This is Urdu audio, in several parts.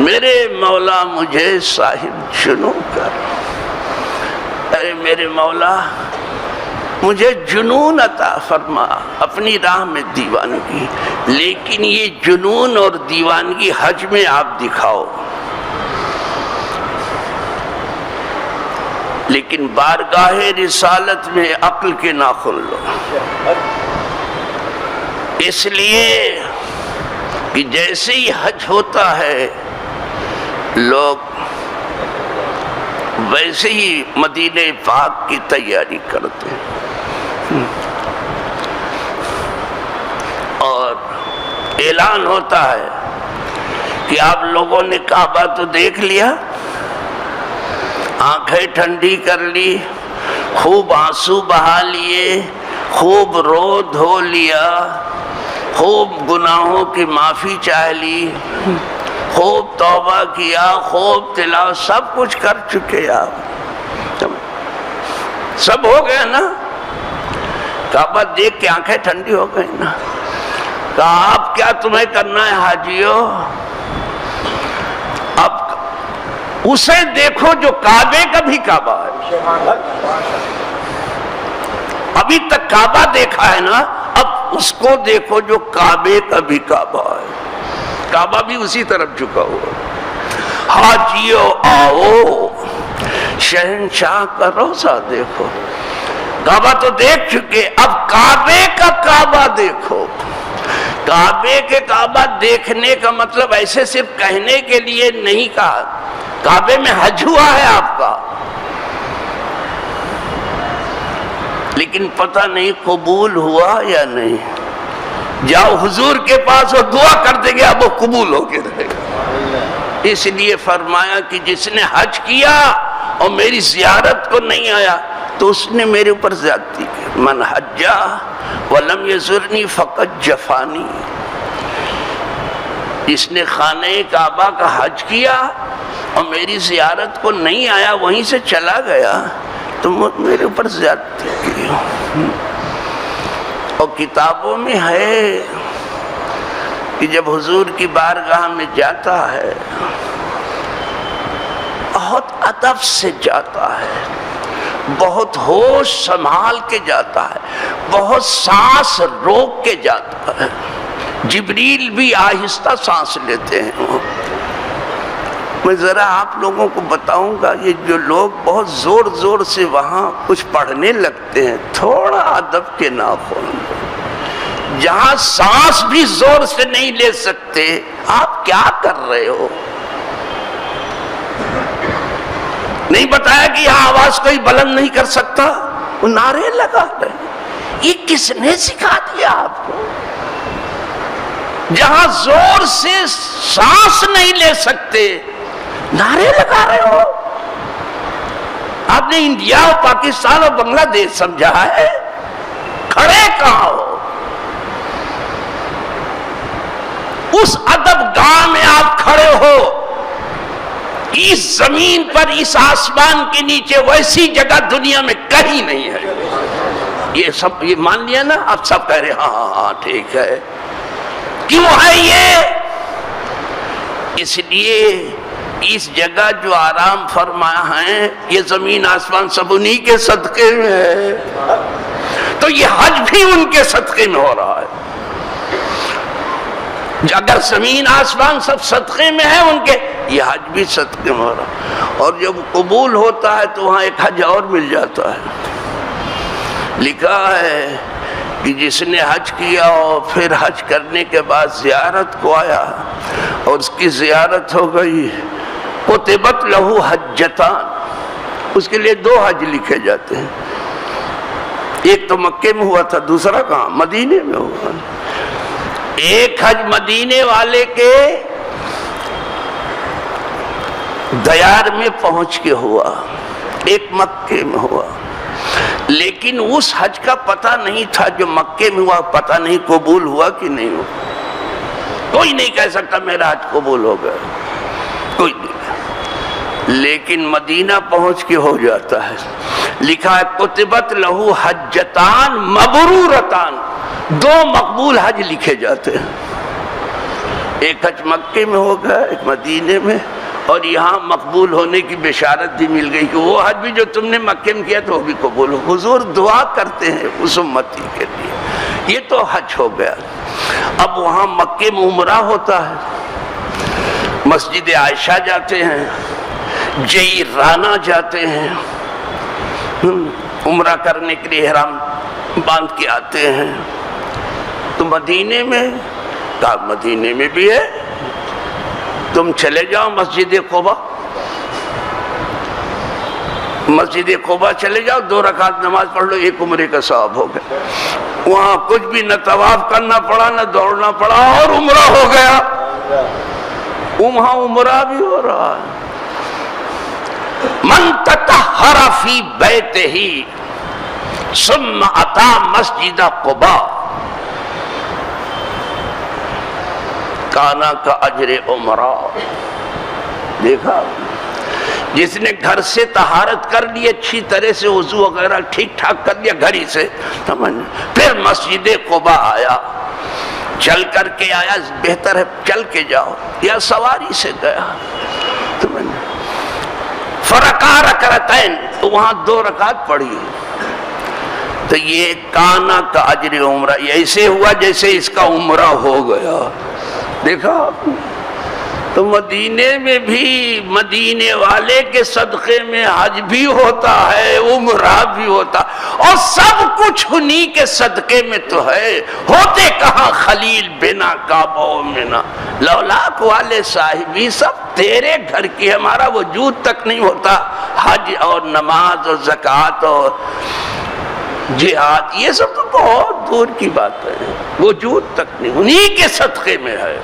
میرے مولا مجھے صاحب جنوں کر، اے میرے مولا مجھے جنون عطا فرما اپنی راہ میں دیوانگی، لیکن یہ جنون اور دیوانگی حج میں آپ دکھاؤ، لیکن بارگاہ رسالت میں عقل کے ناخن لو، اس لیے کہ جیسے ہی حج ہوتا ہے لوگ ویسے ہی مدینہ پاک کی تیاری کرتے ہیں، اور اعلان ہوتا ہے کہ آپ لوگوں نے کعبہ تو دیکھ لیا، آنکھیں ٹھنڈی کر لی، خوب آنسو بہا لیے، خوب رو دھو لیا، خوب گناہوں کی معافی چاہ لی، خوب توبہ کیا، خوب تلاوت، سب کچھ کر چکے آپ، سب ہو گیا نا؟ کعبہ دیکھ کے آنکھیں ٹھنڈی ہو گئی نا؟ کہا آپ کیا تمہیں کرنا ہے حاجیو؟ اب اسے دیکھو جو کعبے کا بھی کعبہ ہے، ابھی تک کعبہ دیکھا ہے نا، اب اس کو دیکھو جو کعبے کا بھی کعبہ ہے، کعبہ بھی اسی طرف جھکا ہوا، حاجیو آؤ شہنشاہ کا روضہ دیکھو، کعبہ تو دیکھ چکے، اب کعبے کا کعبہ دیکھو۔ کعبے کے کعبہ دیکھنے کا مطلب ایسے صرف کہنے کے لیے نہیں کہا، کعبے میں حج ہوا ہے آپ کا، لیکن پتہ نہیں قبول ہوا یا نہیں۔ جاؤ حضور کے پاس اور دعا کر دیں گے، اب وہ قبول ہو کے رہے گا۔ اس لیے فرمایا کہ جس نے حج کیا اور میری زیارت کو نہیں آیا تو اس نے میرے اوپر زیادتی کی۔ من حجا ولم یزرنی فقط جفانی، جس نے خانہ کعبہ کا حج کیا اور میری زیارت کو نہیں آیا، وہیں سے چلا گیا، تو میرے اوپر زیادتی کی۔ اور کتابوں میں ہے کہ جب حضور کی بارگاہ میں جاتا ہے بہت ادب سے جاتا ہے، بہت ہوش سنبھال کے جاتا ہے، بہت سانس روک کے جاتا ہے، جبریل بھی آہستہ سانس لیتے ہیں۔ میں ذرا آپ لوگوں کو بتاؤں گا، یہ جو لوگ بہت زور زور سے وہاں کچھ پڑھنے لگتے ہیں، تھوڑا ادب کے ناخن، جہاں سانس بھی زور سے نہیں لے سکتے، آپ کیا کر رہے ہو؟ نہیں بتایا کہ یہاں آواز کوئی بلند نہیں کر سکتا، وہ نعرے لگا رہے، یہ کس نے سکھا دیا آپ کو؟ جہاں زور سے سانس نہیں لے سکتے نعرے لگا رہے ہو؟ آپ نے انڈیا اور پاکستان اور بنگلہ دیش سمجھا ہے؟ کھڑے کہاں ہو؟ اس ادب گاہ میں آپ کھڑے ہو، اس زمین پر، اس آسمان کے نیچے ویسی جگہ دنیا میں کہیں نہیں ہے۔ یہ سب یہ مان لیا نا؟ اب سب کہہ رہے ہاں ہاں ٹھیک ہے۔ کیوں ہے یہ؟ اس لیے اس جگہ جو آرام فرمایا ہے، یہ زمین آسمان سب انہی کے صدقے میں ہے، تو یہ حج بھی ان کے صدقے میں ہو رہا ہے۔ اگر زمین آسمان سب صدقے میں ہے ان کے، یہ حج بھی صدقے میں ہو رہا ہے۔ اور جب قبول ہوتا ہے تو وہاں ایک حج اور مل جاتا ہے، لکھا ہے کہ جس نے حج کیا اور پھر حج کرنے کے بعد زیارت کو آیا اور اس کی زیارت ہو گئی، کتبت لہو حجتان، اس کے لیے 2 حج لکھے جاتے ہیں، ایک تو مکے میں ہوا تھا، دوسرا کہاں؟ مدینے میں ہوا۔ ایک حج مدینے والے کے دیار میں پہنچ کے ہوا، ایک مکے میں ہوا، لیکن اس حج کا پتہ نہیں تھا جو مکے میں ہوا، پتہ نہیں قبول ہوا کہ نہیں ہوا۔ کوئی نہیں کہہ سکتا میرا حج قبول ہو گیا، کوئی نہیں، لیکن مدینہ پہنچ کے ہو جاتا ہے۔ لکھا ہے کتبت لہو حجتان مبرورتان، 2 مقبول حج لکھے جاتے ہیں۔ ایک حج مکے میں ہوگا، ایک مدینے میں، اور یہاں مقبول ہونے کی بشارت بھی مل گئی کہ وہ حج بھی جو تم نے مکے میں کیا تو وہ بھی قبول ہو۔ حضور دعا کرتے ہیں اس امتی کے لیے۔ یہ تو حج ہو گیا۔ اب وہاں مکے میں عمرہ ہوتا ہے، مسجد عائشہ جاتے ہیں، جعرانہ جاتے ہیں، عمرہ کرنے کے لیے احرام باندھ کے آتے ہیں۔ تو مدینے میں کہا مدینے میں بھی ہے، تم چلے جاؤ مسجد قباء، مسجد قباء چلے جاؤ، 2 رکعت نماز پڑھ لو، 1 عمرے کا ثواب ہو گیا۔ وہاں کچھ بھی نہ طواف کرنا پڑا نہ دوڑنا پڑا اور عمرہ ہو گیا۔ وہاں عمرہ بھی ہو رہا ہے۔ من تطہر فی بیتہ ثم اتی مسجد قباء کانا کا اجر عمرہ۔ دیکھا، جس نے گھر سے طہارت کر لی اچھی طرح سے، وضو وغیرہ ٹھیک ٹھاک کر لیا گھر ہی سے، پھر مسجد قباء آیا، چل کر کے آیا، بہتر ہے چل کے جاؤ یا سواری سے گیا، فرکع رکعتین، تو وہاں 2 رکعت پڑھی، تو یہ کانا کا اجر عمرہ، یہ ایسے ہوا جیسے اس کا عمرہ ہو گیا۔ دیکھا، تو مدینے میں بھی مدینے والے کے صدقے میں حج بھی ہوتا ہے، عمرہ بھی ہوتا، اور سب کچھ انہی کے صدقے میں تو ہے۔ ہوتے کہاں خلیل بنا کعبہ و منا، لولاک والے صاحبی سب تیرے گھر کی، ہمارا وجود تک نہیں ہوتا حج اور نماز اور زکوٰۃ اور جہاد، یہ سب تو بہت دور کی بات ہے، وجود تک نہیں، انہی کے صدقے میں ہے۔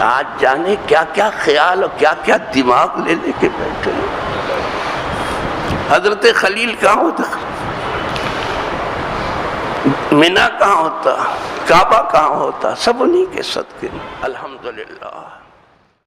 آج جانے کیا کیا خیال اور کیا کیا دماغ لے لے کے بیٹھے۔ حضرت خلیل کہاں ہوتا، مینا کہاں ہوتا، کعبہ کہاں ہوتا، سب انہی کے صدقے۔ الحمدللہ۔